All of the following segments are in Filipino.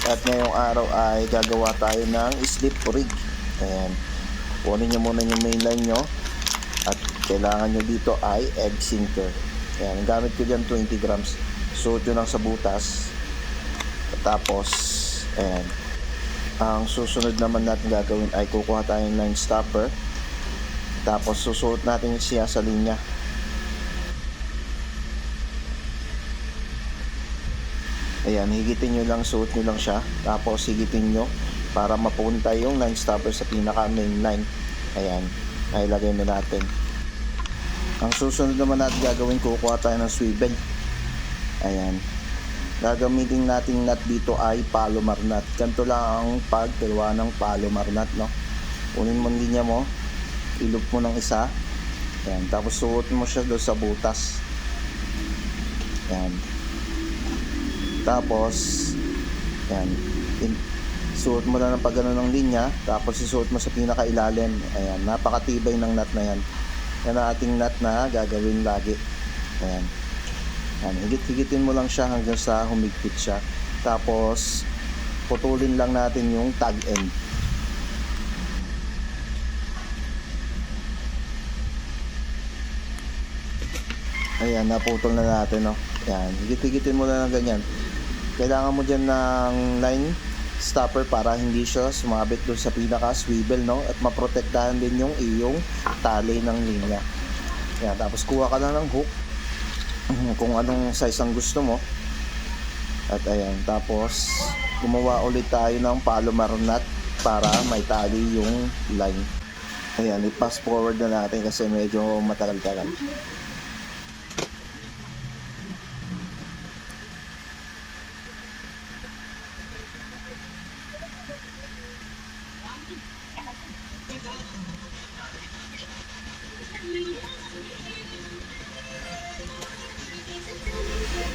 At ngayong araw ay gagawa tayo ng slip rig. Ayan. Kunin nyo muna yung mainline nyo. At kailangan nyo dito ay egg sinker. Ayan. Gamit ko dyan 20 grams. Suot nyo lang sa butas. Tapos, ayan. Ang susunod naman natin gagawin ay kukuha tayong line stopper. Tapos susuot natin siya sa linya. Ayan, higitin nyo lang, suot nyo lang siya. Tapos higitin nyo para mapunta yung line stopper sa pinaka main line. Ayan, ay lagay na natin. Ang susunod naman natin gagawin, kukuha tayo ng swivel. Ayan. Gagamitin nating nut dito ay Palomar nut. Ganito lang ang paggawa ng Palomar nut, no? Kunin mo ang linya mo, ilog mo ng isa. Ayan, tapos suot mo siya doon sa butas. Ayan. Tapos, ayan, suot mo lang ng pagano ng linya, tapos isuot mo sa pinakailalim. Ayan, napakatibay ng nut na yan. Yan ang ating nut na gagawin lagi. Ayan. Ayan, higit-higitin mo lang siya hanggang sa humigpit siya. Tapos, putulin lang natin yung tag end. Ayan, naputol na natin, no? Ayan, higit-higitin mo lang ng ganyan. Kailangan mo dyan ng line stopper para hindi siya sumabit doon sa pinaka swivel, no? At maprotektahan din yung iyong tali ng linya. Ayan, tapos kuha ka lang ng hook kung anong size ang gusto mo. At ayan, tapos gumawa ulit tayo ng Palomar nut para may tali yung line. Ayan, i-pass forward na natin kasi medyo matagal-tagal.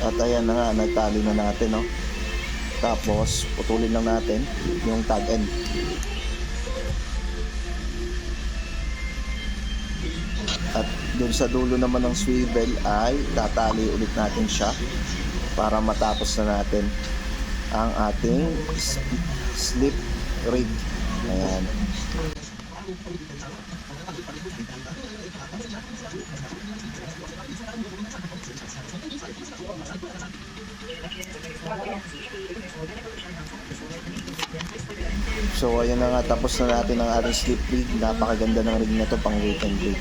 At ayan na nga, nagtali na natin, no? Tapos putulin lang natin yung tag end. At dun sa dulo naman ng swivel ay tatali ulit natin siya para matapos na natin ang ating slip rig. Ayan. So ayan na nga, tapos na natin ang ating slip rig. Napakaganda ng rig na to, pang weight and weight.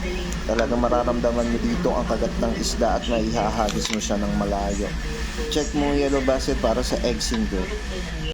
Talagang mararamdaman mo dito ang kagat ng isda at maihahagis mo siya ng malayo. Check mo yung yellow basket para sa egg sinker.